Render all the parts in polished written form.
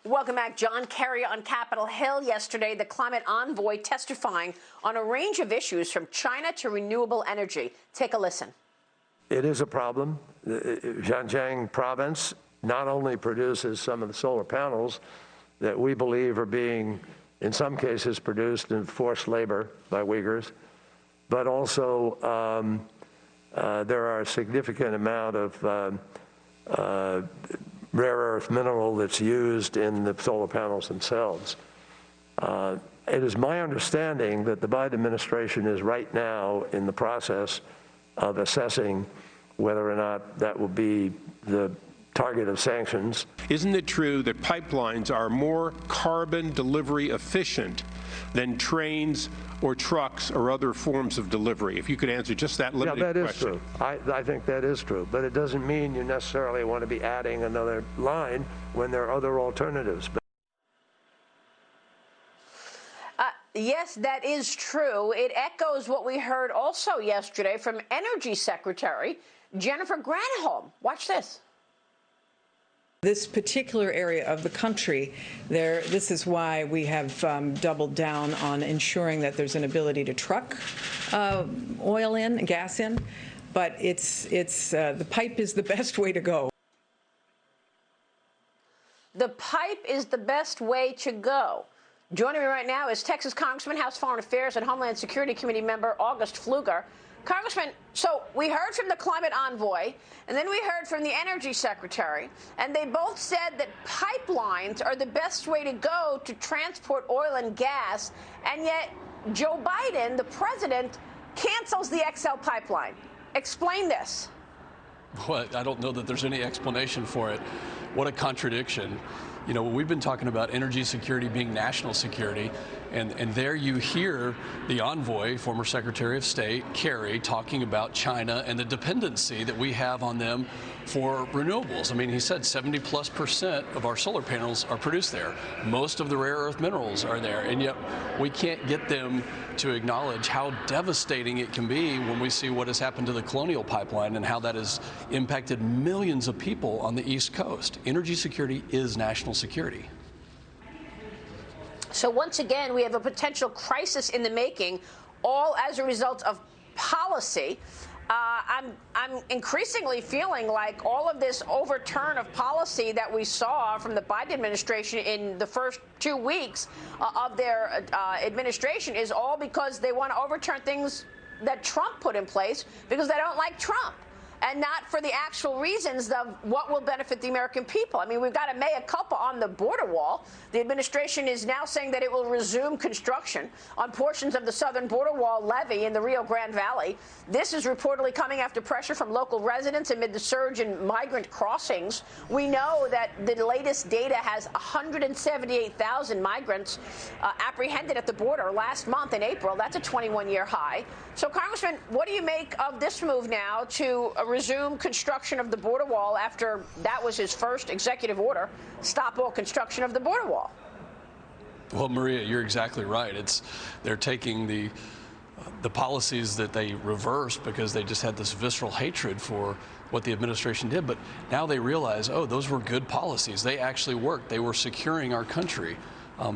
Welcome back. John Kerry on Capitol Hill yesterday, the climate envoy testifying on a range of issues from China to renewable energy. Take a listen. It is a problem. The Xinjiang province not only produces some of the solar panels that we believe are being, in some cases, produced in forced labor by Uyghurs, but also there are a significant amount of rare earth mineral that's used in the solar panels themselves. It is my understanding that the Biden administration is right now in the process of assessing whether or not that will be the target of sanctions. Isn't it true that pipelines are more carbon delivery efficient than trains or trucks or other forms of delivery? If you could answer just that limited question. Yeah, that is true. I think that is true. But it doesn't mean you necessarily want to be adding another line when there are other alternatives. Yes, that is true. It echoes what we heard also yesterday from Energy Secretary Jennifer Granholm. Watch this. This particular area of the country, this is why we have doubled down on ensuring that there's an ability to truck oil in, gas in, but the pipe is the best way to go. The pipe is the best way to go. Joining me right now is Texas Congressman, House Foreign Affairs and Homeland Security Committee member August Pfluger. Congressman, so we heard from the climate envoy, and then we heard from the energy secretary, and they both said that pipelines are the best way to go to transport oil and gas, and yet Joe Biden, the president, cancels the XL pipeline. Explain this. Well, I don't know that there's any explanation for it. What a contradiction. You know, we've been talking about energy security being national security, and there you hear the envoy, former Secretary of State, Kerry, talking about China and the dependency that we have on them for renewables. I mean, he said 70+% of our solar panels are produced there. Most of the rare earth minerals are there, and yet we can't get them to acknowledge how devastating it can be when we see what has happened to the Colonial Pipeline and how that has impacted millions of people on the East Coast. Energy security is national security. So once again, we have a potential crisis in the making, all as a result of policy. I'm increasingly feeling like all of this overturn of policy that we saw from the Biden administration in the first 2 weeks of their administration is all because they want to overturn things that Trump put in place because they don't like Trump, and not for the actual reasons of what will benefit the American people. I mean, we've got a mea culpa on the border wall. The administration is now saying that it will resume construction on portions of the southern border wall levee in the Rio Grande Valley. This is reportedly coming after pressure from local residents amid the surge in migrant crossings. We know that the latest data has 178,000 migrants apprehended at the border last month in April. That's a 21-year high. So, Congressman, what do you make of this move now to resume construction of the border wall after that was his first executive order, stop all construction of the border wall? Well, Maria, you're exactly right. They're taking the policies that they reversed because they just had this visceral hatred for what the administration did. But now they realize, oh, those were good policies. They actually worked. They were securing our country.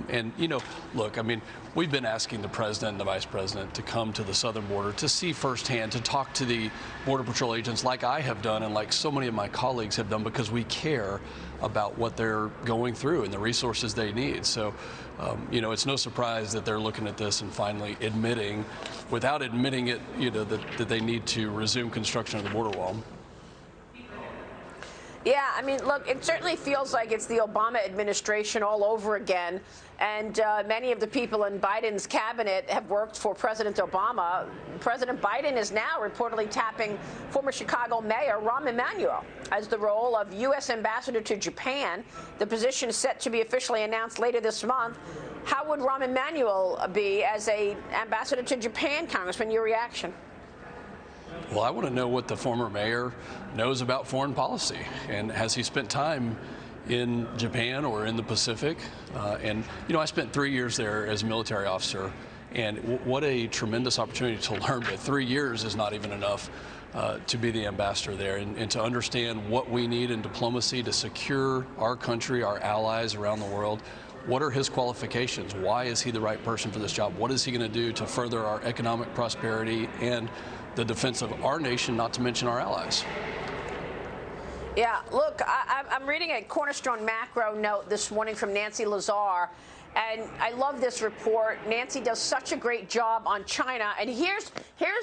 And, you know, look, I mean, we've been asking the president and the vice president to come to the southern border to see firsthand, to talk to the Border Patrol agents like I have done and like so many of my colleagues have done, because we care about what they're going through and the resources they need. So, you know, it's no surprise that they're looking at this and finally admitting, without admitting it, you know, that they need to resume construction of the border wall. Yeah, I mean, look, it certainly feels like it's the Obama administration all over again. And many of the people in Biden's cabinet have worked for President Obama. President Biden is now reportedly tapping former Chicago Mayor Rahm Emanuel as the role of U.S. ambassador to Japan. The position is set to be officially announced later this month. How would Rahm Emanuel be as an ambassador to Japan, Congressman? Your reaction? Well, I want to know what the former mayor knows about foreign policy, and has he spent time in Japan or in the Pacific? And, you know, I spent 3 years there as a military officer, and what a tremendous opportunity to learn, but 3 years is not even enough to be the ambassador there and to understand what we need in diplomacy to secure our country, our allies around the world. What are his qualifications? Why is he the right person for this job? What is he going to do to further our economic prosperity and the defense of our nation, not to mention our allies? Yeah, look, I'm reading a Cornerstone macro note this morning from Nancy Lazar, and I love this report. Nancy does such a great job on China, and here's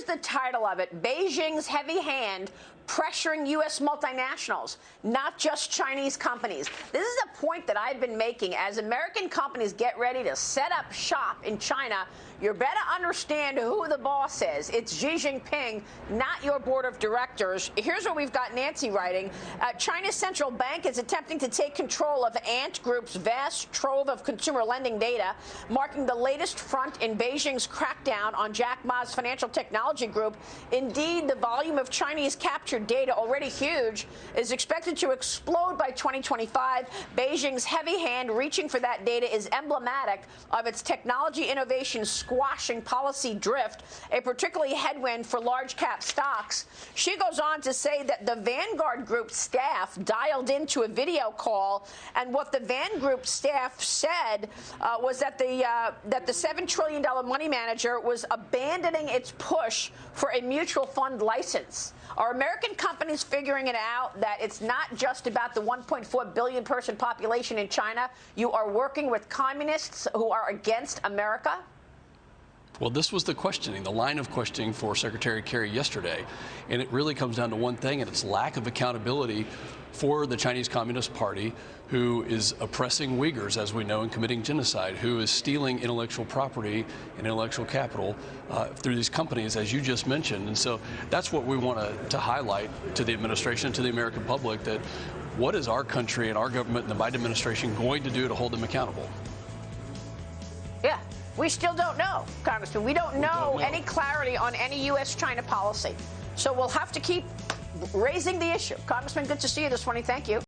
the title of it: Beijing's heavy hand pressuring U.S. multinationals, not just Chinese companies. This is a point that I've been making. As American companies get ready to set up shop in China, you better understand who the boss is. It's Xi Jinping, not your board of directors. Here's what we've got Nancy writing. China's central bank is attempting to take control of Ant Group's vast trove of consumer lending data, marking the latest front in Beijing's crackdown on Jack Ma's financial technology group. Indeed, the volume of Chinese captured data, already huge, is expected to explode by 2025. Beijing's heavy hand reaching for that data is emblematic of its technology innovation squashing policy drift, a particularly headwind for large cap stocks. She goes on to say that the Vanguard Group staff dialed into a video call, and what the Vanguard Group staff said was that the $7 trillion money manager was abandoning its push for a mutual fund license. Are American companies figuring it out that it's not just about the 1.4 billion person population in China? You are working with communists who are against America? Well, this was the questioning, the line of questioning for Secretary Kerry yesterday. And it really comes down to one thing, and it's lack of accountability for the Chinese Communist Party, who is oppressing Uyghurs, as we know, and committing genocide, who is stealing intellectual property and intellectual capital through these companies, as you just mentioned. And so that's what we want to highlight to the administration and to the American public, that what is our country and our government and the Biden administration going to do to hold them accountable? Yeah. We still don't know, Congressman. We don't know any clarity on any U.S.-China policy. So we'll have to keep raising the issue. Congressman, good to see you this morning. Thank you.